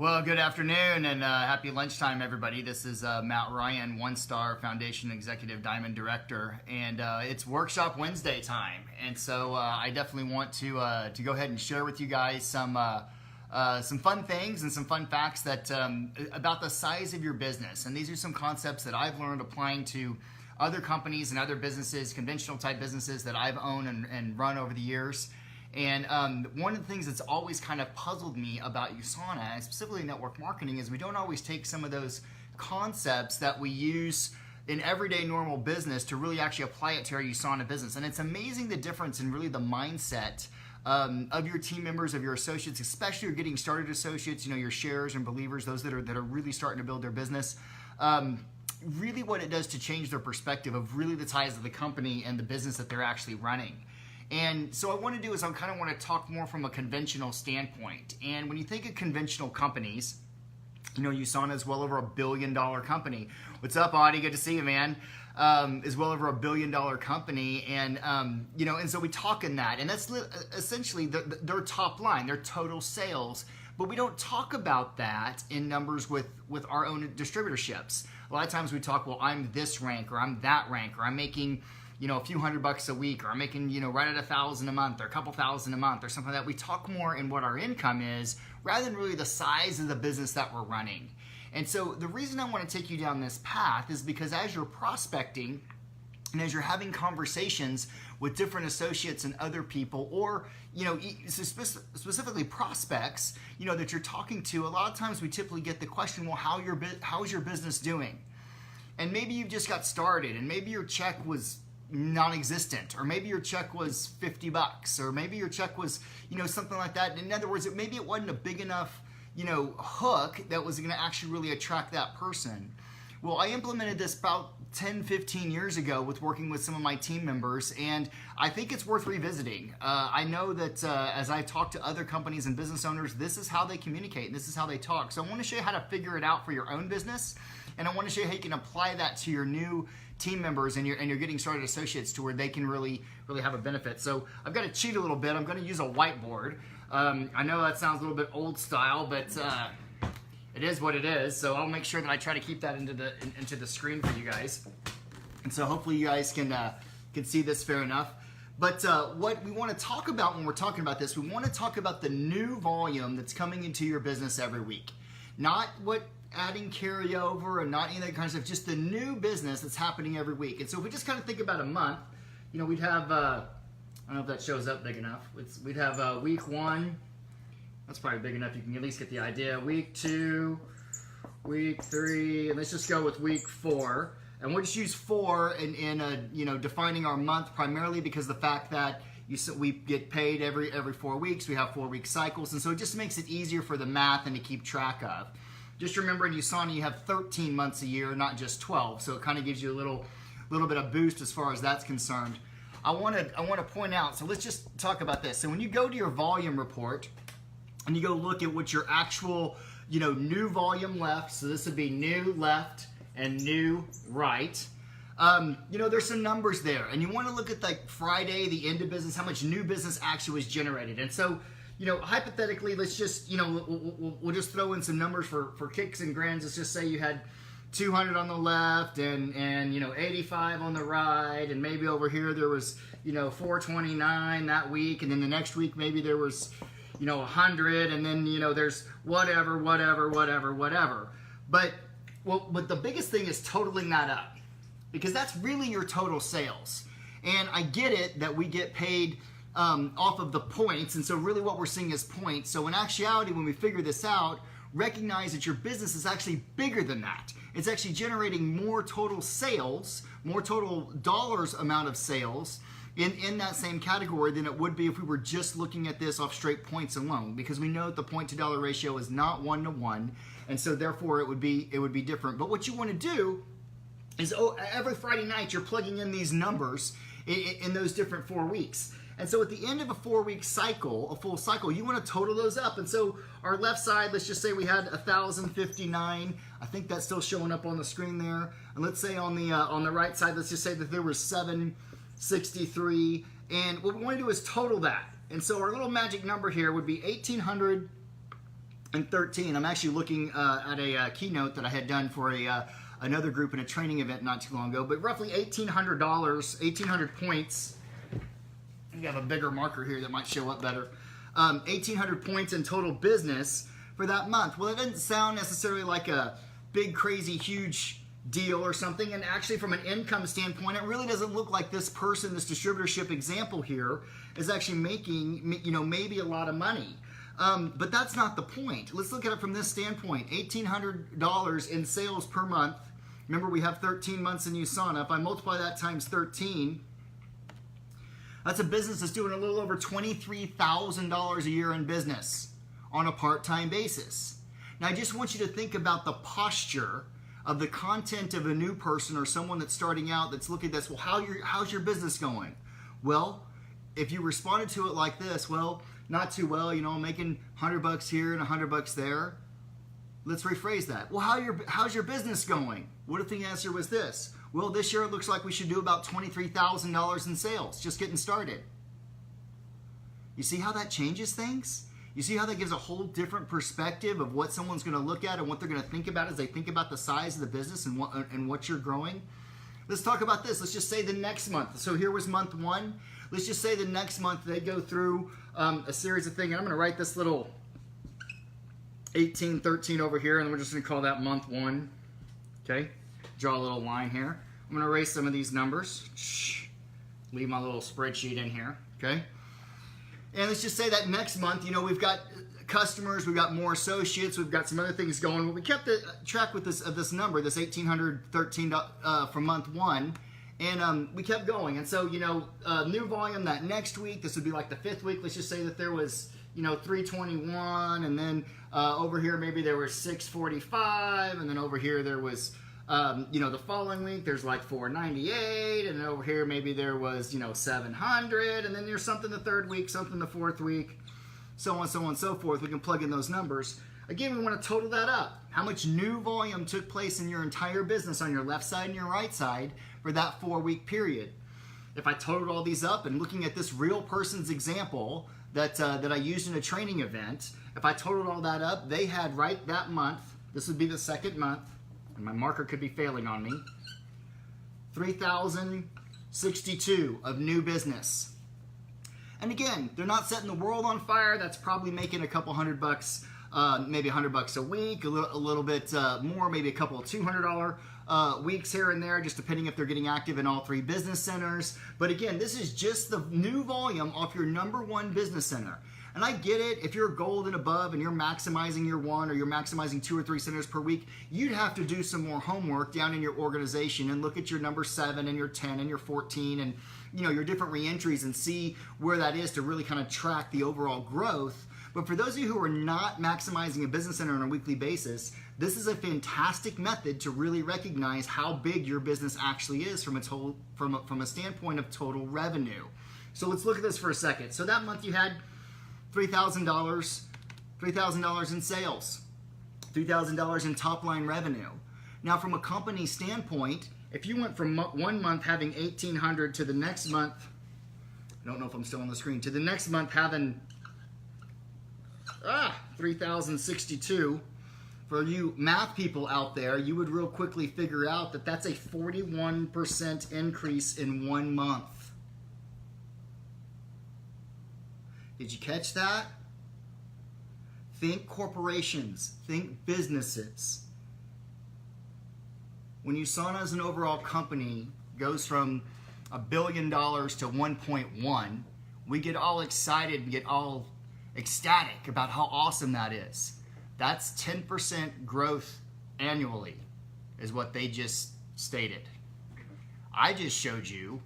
Well, good afternoon and happy lunchtime, everybody. This is Matt Ryan, One Star Foundation Executive Diamond Director, and it's Workshop Wednesday time. And so I definitely want to go ahead and share with you guys some fun things and some fun facts that about the size of your business. And these are some concepts that I've learned applying to other companies and other businesses, conventional type businesses that I've owned and run over the years. And one of the things that's always kind of puzzled me about USANA, and specifically network marketing, is we don't always take some of those concepts that we use in everyday normal business to really actually apply it to our USANA business. And it's amazing the difference in really the mindset of your team members, of your associates, especially your getting started associates, your sharers and believers, those that are really starting to build their business. Really what it does to change their perspective of really the ties of the company and the business that they're actually running. And so what I want to do is I kind of want to talk more from a conventional standpoint. And when you think of conventional companies, USANA is well over $1 billion company. What's up, Audie? Good to see you, man. Is well over $1 billion company, and and so we talk in that, and that's essentially their top line, their total sales. But we don't talk about that in numbers with our own distributorships. A lot of times we talk, well, I'm this rank, or I'm that rank, or I'm making a few $100 a week, or I'm making, right at $1,000 a month, or a couple thousand a month, or something like that. We talk more in what our income is, rather than really the size of the business that we're running. And so the reason I want to take you down this path is because as you're prospecting, and as you're having conversations with different associates and other people, or specifically prospects, that you're talking to, a lot of times we typically get the question, well, how's your business doing? And maybe you've just got started, and maybe your check was non-existent, or maybe your check was $50, or maybe your check was something like that. In other words, maybe it wasn't a big enough hook that was going to actually really attract that person. Well, I implemented this about 10-15 years ago with working with some of my team members, and I think it's worth revisiting. I know that as I talk to other companies and business owners, this is how they communicate, and this is how they talk. So I want to show you how to figure it out for your own business, and I want to show you how you can apply that to your new team members and your getting started associates, to where they can really have a benefit. So I've got to cheat a little bit. I'm going to use a whiteboard. I know that sounds a little bit old style, but it is what it is. So I'll make sure that I try to keep that into the screen for you guys. And so hopefully you guys can see this fair enough. But what we want to talk about when we're talking about this, we want to talk about the new volume that's coming into your business every week. Not what adding carryover and not any of that kind of stuff, just the new business that's happening every week. And so if we just kind of think about a month, we'd have, I don't know if that shows up big enough. We'd have week 1, that's probably big enough, you can at least get the idea. Week 2, week 3, and let's just go with week 4. And we'll just use 4 in defining our month, primarily because the fact that we get paid every 4 weeks, we have 4-week cycles, and so it just makes it easier for the math and to keep track of. Just remember, in USANA, you have 13 months a year, not just 12. So it kind of gives you a little bit of boost as far as that's concerned. I want to point out, so let's just talk about this. So when you go to your volume report and you go look at what your actual, new volume left, so this would be new left and new right. There's some numbers there, and you want to look at like Friday, the end of business, how much new business actually was generated. And so, hypothetically, let's just, we'll just throw in some numbers for kicks and grins. Let's just say you had 200 on the left and 85 on the right, and maybe over here there was 429 that week, and then the next week maybe there was 100, and then there's whatever. But the biggest thing is totaling that up, because that's really your total sales. And I get it that we get paid off of the points, and so really what we're seeing is points. So in actuality, when we figure this out, recognize that your business is actually bigger than that. It's actually generating more total sales, more total dollars amount of sales in that same category than it would be if we were just looking at this off straight points alone, because we know that the point to dollar ratio is not 1-to-1, and so therefore it would be different. But what you want to do is every Friday night you're plugging in these numbers in those different 4 weeks. And so at the end of a 4-week cycle, a full cycle, you want to total those up. And so our left side, let's just say we had 1,059. I think that's still showing up on the screen there. And let's say on the right side, let's just say that there was 763. And what we want to do is total that. And so our little magic number here would be and 13. I'm actually looking at a keynote that I had done for another group in a training event not too long ago, but roughly $1,800, 1,800 points. You have a bigger marker here that might show up better. 1,800 points in total business for that month. Well, it doesn't sound necessarily like a big, crazy, huge deal or something, and actually from an income standpoint, it really doesn't look like this person, this distributorship example here, is actually making, you know, maybe a lot of money. But that's not the point. Let's look at it from this standpoint. $1,800 in sales per month. Remember, we have 13 months in USANA. If I multiply that times 13, that's a business that's doing a little over $23,000 a year in business on a part-time basis. Now, I just want you to think about the posture of the content of a new person or someone that's starting out that's looking at this. Well, how's your business going? Well, if you responded to it like this, well, not too well, you know, I'm making $100 here and $100 there. Let's rephrase that. Well, how's your business going? What if the answer was this? Well, this year it looks like we should do about $23,000 in sales, just getting started. You see how that changes things? You see how that gives a whole different perspective of what someone's going to look at and what they're going to think about as they think about the size of the business and what you're growing? Let's talk about this. Let's just say the next month. So here was month 1. Let's just say the next month they go through a series of things. And I'm going to write this little 18, 13 over here, and we're just going to call that month 1. Okay? Draw a little line here. I'm going to erase some of these numbers. Leave my little spreadsheet in here. Okay? And let's just say that next month, you know, we've got customers, we've got more associates, we've got some other things going. But we kept track with this number, this 1,813 for month 1, and we kept going. And so, you know, new volume that next week, this would be like the 5th week. Let's just say that there was, you know, 321, and then over here maybe there was 645, and then over here there was, you know, the following week there's like 498, and then over here maybe there was, you know, 700, and then there's something the 3rd week, something the 4th week, so on, so on, so forth. We can plug in those numbers. Again, we want to total that up. How much new volume took place in your entire business on your left side and your right side for that 4-week period? If I totaled all these up, and looking at this real person's example that I used in a training event, if I totaled all that up, they had right that month, this would be the 2nd month, and my marker could be failing on me, 3,062 of new business. And again, they're not setting the world on fire. That's probably making a couple $100, maybe $100 a week, a little bit more, maybe a couple of $200 weeks here and there, just depending if they're getting active in all 3 business centers. But again, this is just the new volume off your number 1 business center. And I get it, if you're gold and above and you're maximizing your 1 or you're maximizing 2 or 3 centers per week, you'd have to do some more homework down in your organization and look at your number 7 and your 10 and your 14 and, you know, your different reentries and see where that is to really kind of track the overall growth. But for those of you who are not maximizing a business center on a weekly basis, this is a fantastic method to really recognize how big your business actually is from a standpoint of total revenue. So let's look at this for a second. So that month you had $3,000 in sales, $3,000 in top line revenue. Now, from a company standpoint, if you went from 1 month having 1,800 to the next month, I don't know if I'm still on the screen, to the next month having 3,062, for you math people out there, you would real quickly figure out that that's a 41% increase in 1 month. Did you catch that? Think corporations, think businesses. When USANA as an overall company goes from $1 billion to 1.1, we get all excited and get all ecstatic about how awesome that is. That's 10% growth annually, is what they just stated. I just showed you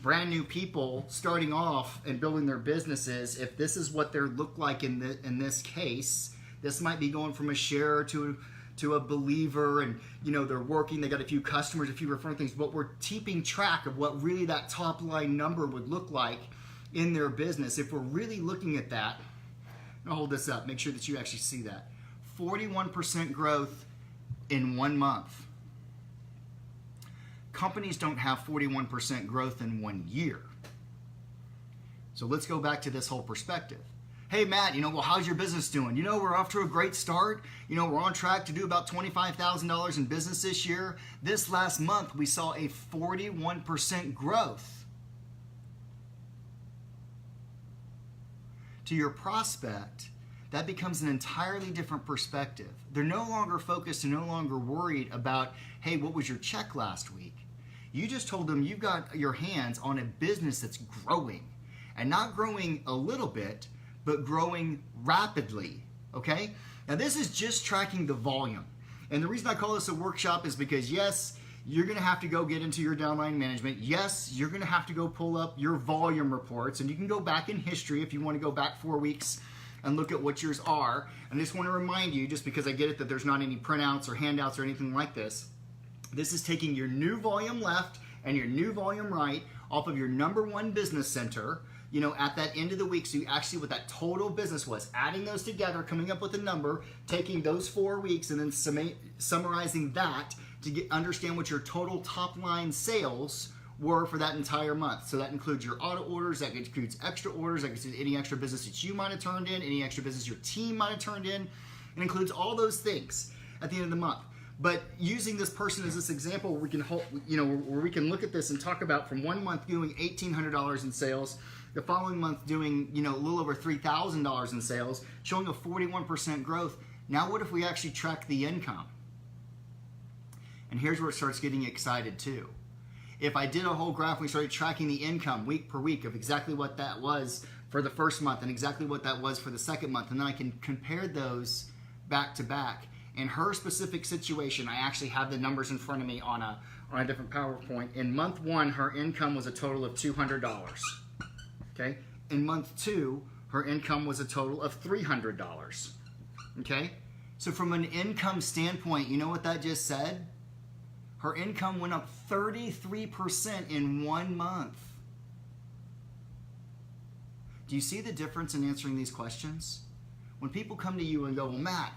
brand new people starting off and building their businesses. If this is what they look like in this case, this might be going from a sharer to a believer, and you know they're working, they got a few customers, a few referring things, but we're keeping track of what really that top line number would look like in their business. If we're really looking at that, I'll hold this up, make sure that you actually see that. 41% growth in 1 month. Companies don't have 41% growth in 1 year. So let's go back to this whole perspective. Hey Matt, well, how's your business doing? We're off to a great start. We're on track to do about $25,000 in business this year. This last month, we saw a 41% growth. To your prospect, that becomes an entirely different perspective. They're no longer focused and no longer worried about, hey, what was your check last week? You just told them you've got your hands on a business that's growing, and not growing a little bit, but growing rapidly, okay? Now this is just tracking the volume. And the reason I call this a workshop is because yes, you're gonna have to go get into your downline management. Yes, you're gonna have to go pull up your volume reports, and you can go back in history if you wanna go back 4 weeks and look at what yours are. And I just wanna remind you, just because I get it that there's not any printouts or handouts or anything like this, this is taking your new volume left and your new volume right off of your #1 business center, at that end of the week. So you actually, what that total business was, adding those together, coming up with a number, taking those 4 weeks and then summarizing that to understand what your total top line sales were for that entire month. So that includes your auto orders, that includes extra orders, that includes any extra business that you might have turned in, any extra business your team might have turned in. It includes all those things at the end of the month. But using this person as this example, we can where we can look at this and talk about from 1 month doing $1,800 in sales, the following month doing a little over $3,000 in sales, showing a 41% growth. Now what if we actually track the income? And here's where it starts getting excited too. If I did a whole graph, we started tracking the income week per week of exactly what that was for the first month and exactly what that was for the second month, and then I can compare those back to back. In her specific situation, I actually have the numbers in front of me on a different PowerPoint. In month 1, her income was a total of $200. Okay? In month 2, her income was a total of $300. Okay? So from an income standpoint, you know what that just said? Her income went up 33% in 1 month. Do you see the difference in answering these questions? When people come to you and go, well, Matt,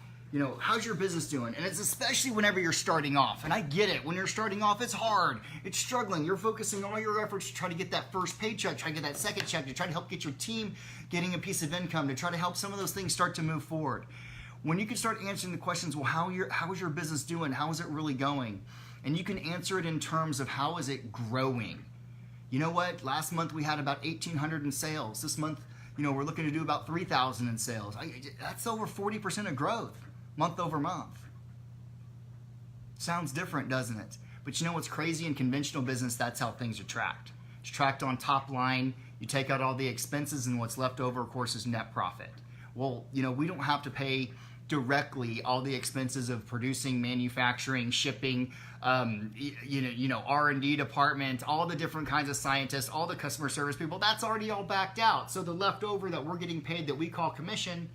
how's your business doing? And it's especially whenever you're starting off. And I get it. When you're starting off, it's hard. It's struggling. You're focusing all your efforts to try to get that first paycheck, try to get that second check, to try to help get your team getting a piece of income, to try to help some of those things start to move forward. When you can start answering the questions, well, how is your business doing? How is it really going? And you can answer it in terms of how is it growing? You know what? Last month we had about 1,800 in sales. This month, we're looking to do about 3,000 in sales. That's over 40% of growth. Month over month. Sounds different, doesn't it? But you know what's crazy? In conventional business, that's how things are tracked. It's tracked on top line. You take out all the expenses, and what's left over, of course, is net profit. Well, we don't have to pay directly all the expenses of producing, manufacturing, shipping, R&D department, all the different kinds of scientists, all the customer service people. That's already all backed out. So the leftover that we're getting paid that we call commission,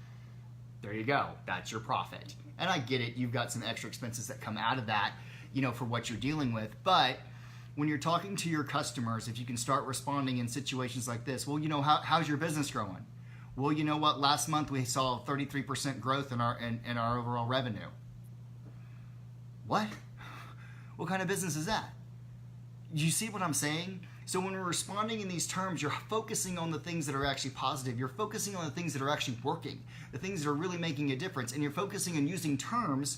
there you go. That's your profit. And I get it. You've got some extra expenses that come out of that, for what you're dealing with. But when you're talking to your customers, if you can start responding in situations like this, well, how's your business growing? Well, you know what? Last month we saw 33% growth in our overall revenue. What? What kind of business is that? You see what I'm saying? So when we're responding in these terms, you're focusing on the things that are actually positive. You're focusing on the things that are actually working, the things that are really making a difference. And you're focusing on using terms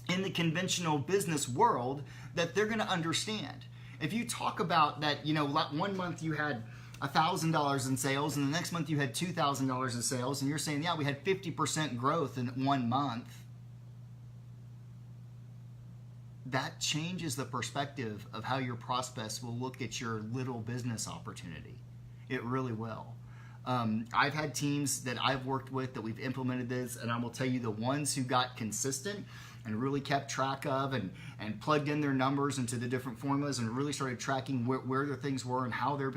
in the conventional business world that they're going to understand. If you talk about that, 1 month you had $1,000 in sales and the next month you had $2,000 in sales, and you're saying, yeah, we had 50% growth in 1 month, that changes the perspective of how your prospects will look at your little business opportunity. It really will. I've had teams that I've worked with that we've implemented this, and I will tell you, the ones who got consistent and really kept track of and plugged in their numbers into the different formulas and really started tracking where their things were and how their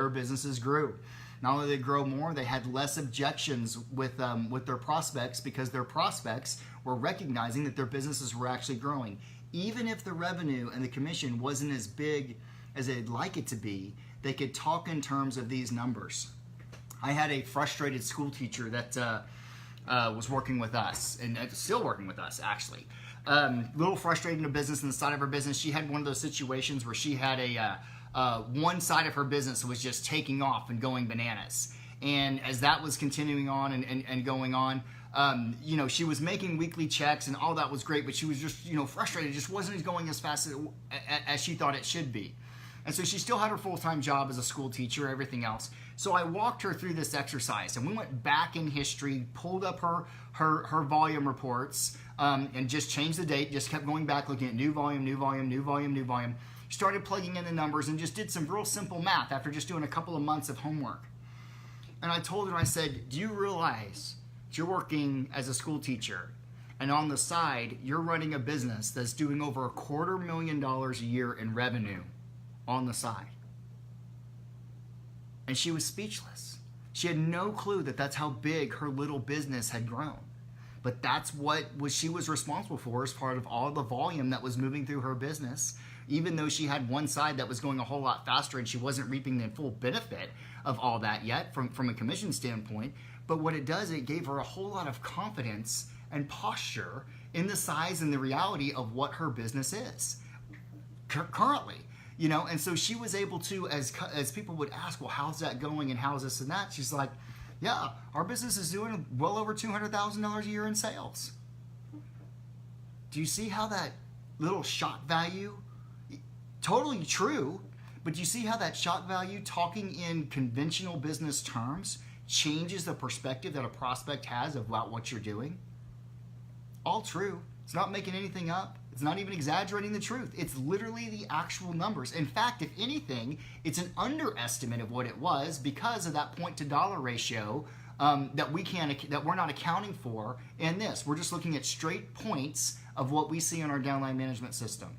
businesses grew. Not only did they grow more, they had less objections with their prospects, because their prospects were recognizing that their businesses were actually growing. Even if the revenue and the commission wasn't as big as they'd like it to be, they could talk in terms of these numbers. I had a frustrated school teacher that was working with us, and still working with us, actually. A little frustrated in the business, and the side of her business. She had one of those situations where she had one side of her business was just taking off and going bananas. And as that was continuing on and going on, you know, she was making weekly checks and all that was great, but she was just, you know, frustrated. It just wasn't going as fast as she thought it should be. And so she still had her full-time job as a school teacher, everything else. So I walked her through this exercise, and we went back in history, pulled up her volume reports, and just changed the date, just kept going back, looking at new volume, new volume, new volume, new volume. Started plugging in the numbers and just did some real simple math after just doing a couple of months of homework. And I told her, I said, do you realize you're working as a school teacher, and on the side, you're running a business that's doing over $250,000 a year in revenue on the side? And she was speechless. She had no clue that that's how big her little business had grown. But that's what she was responsible for as part of all the volume that was moving through her business, even though she had one side that was going a whole lot faster and she wasn't reaping the full benefit of all that yet from a commission standpoint. But what it does, it gave her a whole lot of confidence and posture in the size and the reality of what her business is currently. You know, and so she was able to, as people would ask, well, how's that going and how's this and that? She's like, yeah, our business is doing well over $200,000 a year in sales. Do you see how that little shock value, totally true, but do you see how that shock value, talking in conventional business terms, changes the perspective that a prospect has about what you're doing? All true. It's not making anything up. It's not even exaggerating the truth. It's literally the actual numbers. In fact, if anything, it's an underestimate of what it was because of that point to dollar ratio that we're not accounting for in this. We're just looking at straight points of what we see in our downline management system.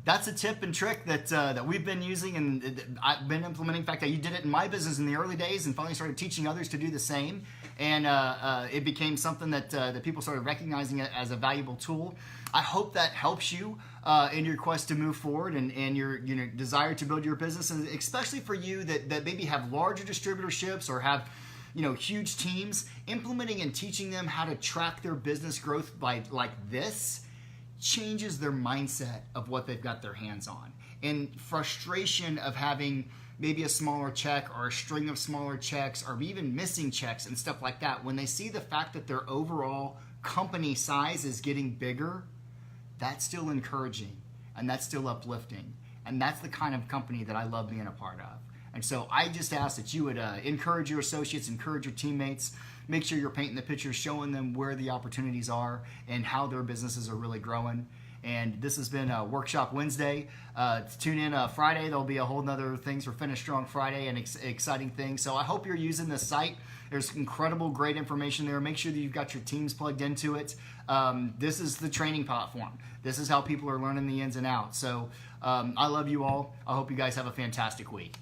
That's a tip and trick that we've been using and I've been implementing. In fact, I did it in my business in the early days and finally started teaching others to do the same. And it became something that people started recognizing it as a valuable tool. I hope that helps you in your quest to move forward and your desire to build your business, and especially for you that maybe have larger distributorships or have huge teams. Implementing and teaching them how to track their business growth like this changes their mindset of what they've got their hands on. And frustration of having maybe a smaller check or a string of smaller checks or even missing checks and stuff like that, when they see the fact that their overall company size is getting bigger, that's still encouraging and that's still uplifting. And that's the kind of company that I love being a part of. And so I just ask that you would encourage your associates, encourage your teammates, make sure you're painting the picture, showing them where the opportunities are and how their businesses are really growing. And this has been Workshop Wednesday. Tune in Friday. There'll be a whole nother things for Finish Strong Friday and exciting things. So I hope you're using this site. There's incredible, great information there. Make sure that you've got your teams plugged into it. This is the training platform. This is how people are learning the ins and outs. So I love you all. I hope you guys have a fantastic week.